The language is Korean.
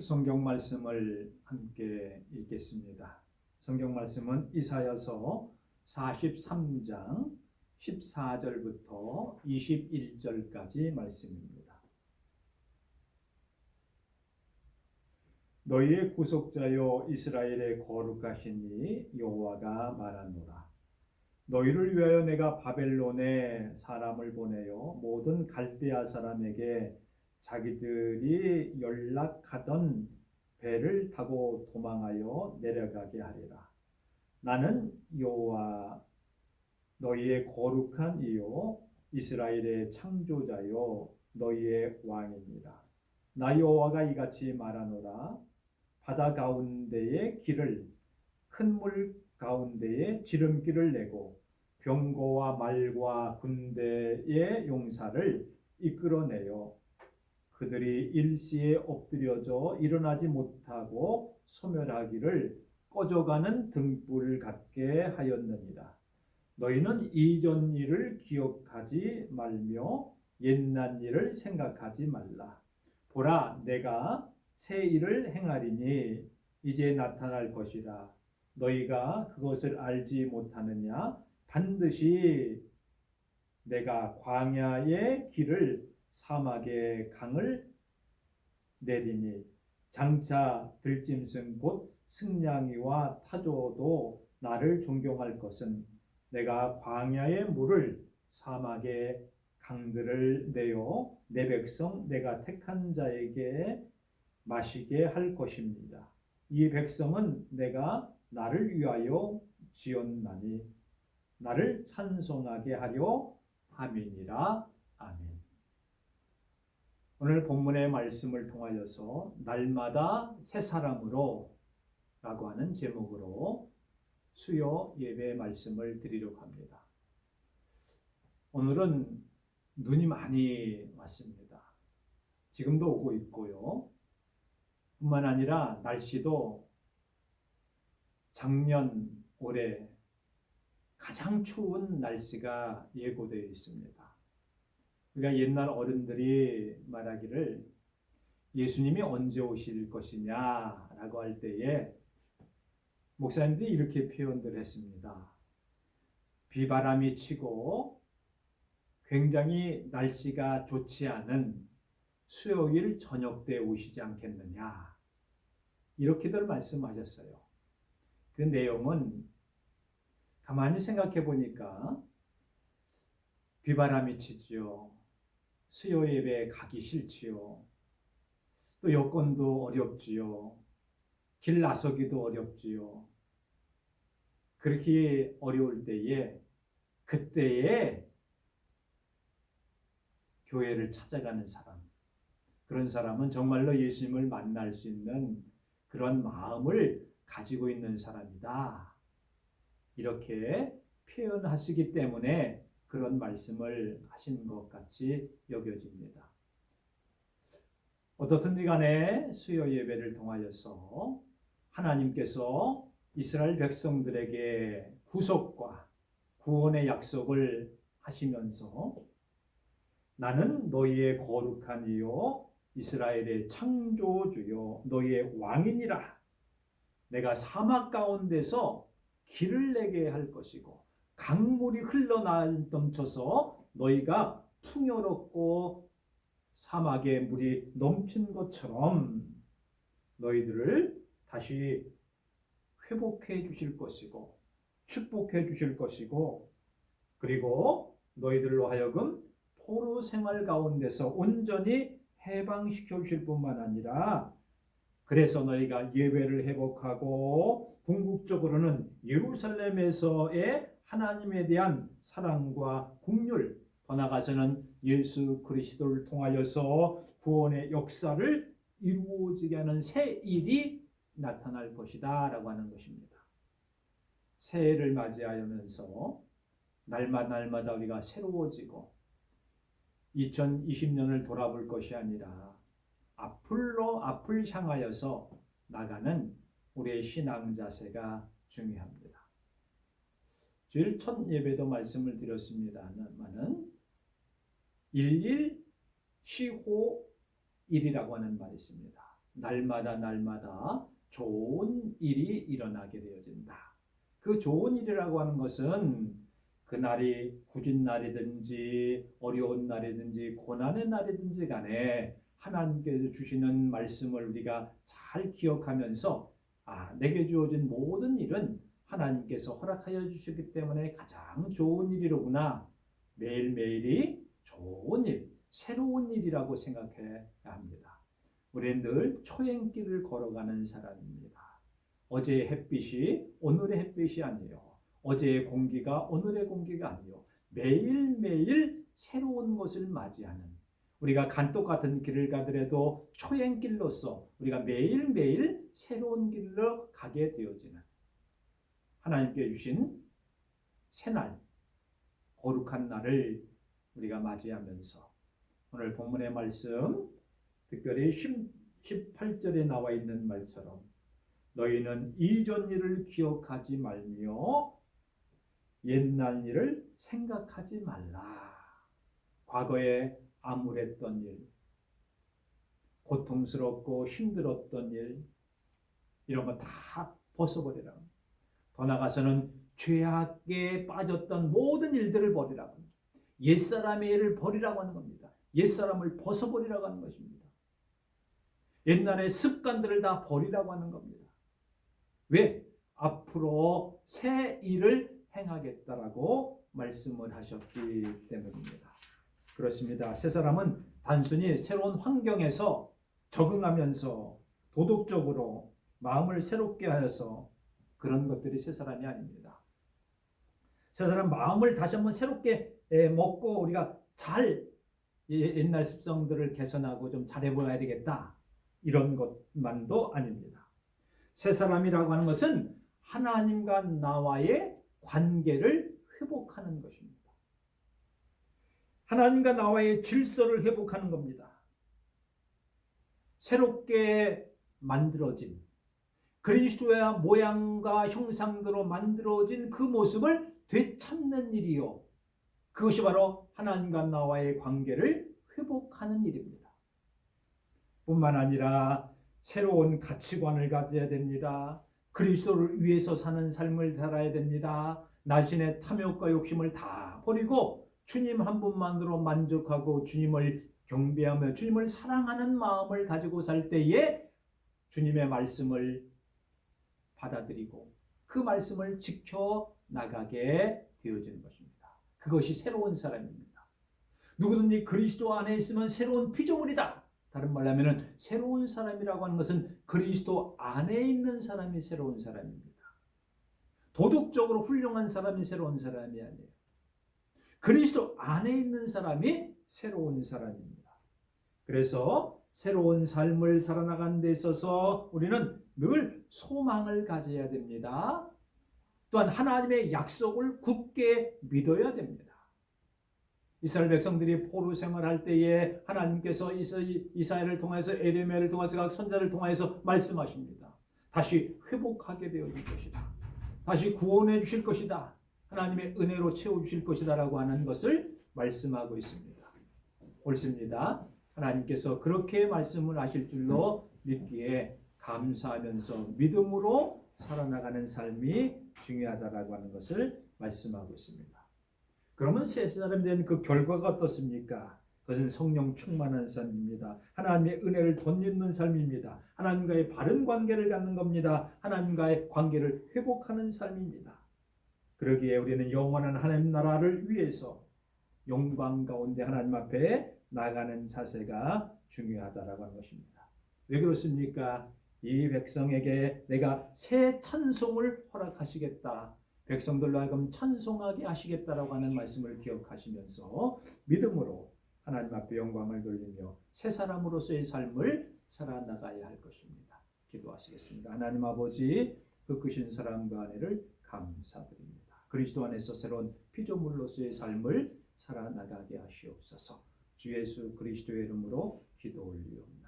성경 말씀을 함께 읽겠습니다. 성경 말씀은 이사야서 43장 14절부터 21절까지 말씀입니다. 너희의 구속자여 이스라엘의 거룩하신 이 여호와가 말하노라. 너희를 위하여 내가 바벨론에 사람을 보내어 모든 갈대아 사람에게 자기들이 연락하던 배를 타고 도망하여 내려가게 하리라. 나는 여호와 너희의 거룩한 이요 이스라엘의 창조자요 너희의 왕이니라. 나 여호와가 이같이 말하노라. 바다 가운데에 길을 큰 물 가운데에 지름길을 내고 병거와 말과 군대의 용사를 이끌어내어 그들이 일시에 엎드려져 일어나지 못하고 소멸하기를 꺼져가는 등불 같게 하였느니라. 너희는 이전 일을 기억하지 말며 옛날 일을 생각하지 말라. 보라, 내가 새 일을 행하리니 이제 나타날 것이라. 너희가 그것을 알지 못하느냐? 반드시 내가 광야의 길을 사막의 강을 내리니 장차 들짐승 곧 승냥이와 타조도 나를 존경할 것은 내가 광야의 물을 사막의 강들을 내어 내 백성 내가 택한 자에게 마시게 할 것입니다. 이 백성은 내가 나를 위하여 지었나니 나를 찬송하게 하려 함이니라. 아멘. 오늘 본문의 말씀을 통하여서 날마다 새 사람으로 라고 하는 제목으로 수요 예배 말씀을 드리려고 합니다. 오늘은 눈이 많이 왔습니다. 지금도 오고 있고요. 뿐만 아니라 날씨도 작년 올해 가장 추운 날씨가 예고되어 있습니다. 우리가 옛날 어른들이 말하기를 예수님이 언제 오실 것이냐라고 할 때에 목사님들이 이렇게 표현을 했습니다. 비바람이 치고 굉장히 날씨가 좋지 않은 수요일 저녁 때 오시지 않겠느냐 이렇게들 말씀하셨어요. 그 내용은 가만히 생각해 보니까 비바람이 치지요. 수요 예배에 가기 싫지요. 또 여건도 어렵지요. 길 나서기도 어렵지요. 그렇게 어려울 때에 그때에 교회를 찾아가는 사람, 그런 사람은 정말로 예수님을 만날 수 있는 그런 마음을 가지고 있는 사람이다. 이렇게 표현하시기 때문에 그런 말씀을 하신 것 같이 여겨집니다. 어떻든지 간에 수요 예배를 통하여서 하나님께서 이스라엘 백성들에게 구속과 구원의 약속을 하시면서 나는 너희의 거룩한 이요 이스라엘의 창조주요 너희의 왕이니라. 내가 사막 가운데서 길을 내게 할 것이고 강물이 흘러넘쳐서 너희가 풍요롭고 사막에 물이 넘친 것처럼 너희들을 다시 회복해 주실 것이고 축복해 주실 것이고 그리고 너희들로 하여금 포로 생활 가운데서 온전히 해방시켜 주실 뿐만 아니라 그래서 너희가 예배를 회복하고 궁극적으로는 예루살렘에서의 하나님에 대한 사랑과 긍휼, 더 나아가서는 예수 그리스도를 통하여서 구원의 역사를 이루어지게 하는 새 일이 나타날 것이다 라고 하는 것입니다. 새해를 맞이하면서 날마다 우리가 새로워지고 2020년을 돌아볼 것이 아니라 앞을 향하여서 나가는 우리의 신앙 자세가 중요합니다. 주일 첫 예배도 말씀을 드렸습니다만은 일일 시호일이라고 하는 말이 있습니다. 날마다 좋은 일이 일어나게 되어진다. 그 좋은 일이라고 하는 것은 그날이 굳은 날이든지 어려운 날이든지 고난의 날이든지 간에 하나님께서 주시는 말씀을 우리가 잘 기억하면서 내게 주어진 모든 일은 하나님께서 허락하여 주셨기 때문에 가장 좋은 일이로구나. 매일매일이 좋은 일, 새로운 일이라고 생각해야 합니다. 우리는 늘 초행길을 걸어가는 사람입니다. 어제의 햇빛이 오늘의 햇빛이 아니에요. 어제의 공기가 오늘의 공기가 아니에요. 매일매일 새로운 것을 맞이하는, 우리가 간독 같은 길을 가더라도 초행길로서 우리가 매일매일 새로운 길로 가게 되어지는 하나님께 주신 새날, 거룩한 날을 우리가 맞이하면서 오늘 본문의 말씀, 특별히 18절에 나와 있는 말처럼 너희는 이전 일을 기억하지 말며 옛날 일을 생각하지 말라. 과거에 암울했던 일, 고통스럽고 힘들었던 일, 이런 거 다 벗어버리라. 더 나아가서는 죄악에 빠졌던 모든 일들을 버리라고 합니다. 옛사람의 일을 버리라고 하는 겁니다. 옛사람을 벗어버리라고 하는 것입니다. 옛날의 습관들을 다 버리라고 하는 겁니다. 왜? 앞으로 새 일을 행하겠다라고 말씀을 하셨기 때문입니다. 그렇습니다. 새 사람은 단순히 새로운 환경에서 적응하면서 도덕적으로 마음을 새롭게 하여서 그런 것들이 새 사람이 아닙니다. 새 사람 마음을 다시 한번 새롭게 먹고 우리가 잘 옛날 습성들을 개선하고 좀 잘해보아야 되겠다. 이런 것만도 아닙니다. 새 사람이라고 하는 것은 하나님과 나와의 관계를 회복하는 것입니다. 하나님과 나와의 질서를 회복하는 겁니다. 새롭게 만들어진 그리스도의 모양과 형상대로 만들어진 그 모습을 되찾는 일이요. 그것이 바로 하나님과 나와의 관계를 회복하는 일입니다. 뿐만 아니라 새로운 가치관을 가져야 됩니다. 그리스도를 위해서 사는 삶을 살아야 됩니다. 나신의 탐욕과 욕심을 다 버리고 주님 한 분만으로 만족하고 주님을 경배하며 주님을 사랑하는 마음을 가지고 살 때에 주님의 말씀을 받아들이고 그 말씀을 지켜나가게 되어지는 것입니다. 그것이 새로운 사람입니다. 누구든지 그리스도 안에 있으면 새로운 피조물이다. 다른 말로 하면 새로운 사람이라고 하는 것은 그리스도 안에 있는 사람이 새로운 사람입니다. 도덕적으로 훌륭한 사람이 새로운 사람이 아니에요. 그리스도 안에 있는 사람이 새로운 사람입니다. 그래서 새로운 삶을 살아나가는 데 있어서 우리는 늘 소망을 가져야 됩니다. 또한 하나님의 약속을 굳게 믿어야 됩니다. 이스라엘 백성들이 포로 생활할 때에 하나님께서 이사야를 통해서 에레미야를 통해서 각 선자를 통해서 말씀하십니다. 다시 회복하게 되어질 것이다. 다시 구원해 주실 것이다. 하나님의 은혜로 채워주실 것이다 라고 하는 것을 말씀하고 있습니다. 옳습니다. 하나님께서 그렇게 말씀을 하실 줄로 믿기에 감사하면서 믿음으로 살아나가는 삶이 중요하다라고 하는 것을 말씀하고 있습니다. 그러면 새 사람이 된 그 결과가 어떻습니까? 그것은 성령 충만한 삶입니다. 하나님의 은혜를 덧입는 삶입니다. 하나님과의 바른 관계를 갖는 겁니다. 하나님과의 관계를 회복하는 삶입니다. 그러기에 우리는 영원한 하나님 나라를 위해서 영광 가운데 하나님 앞에 나가는 자세가 중요하다라고 하는 것입니다. 왜 그렇습니까? 이 백성에게 내가 새 찬송을 허락하시겠다. 백성들로 하여금 찬송하게 하시겠다라고 하는 말씀을 기억하시면서 믿음으로 하나님 앞에 영광을 돌리며 새 사람으로서의 삶을 살아나가야 할 것입니다. 기도하시겠습니다. 하나님 아버지, 그 크신 사랑과 은혜를 감사드립니다. 그리스도 안에서 새로운 피조물로서의 삶을 살아나가게 하시옵소서. 주 예수 그리스도의 이름으로 기도 올리옵니다.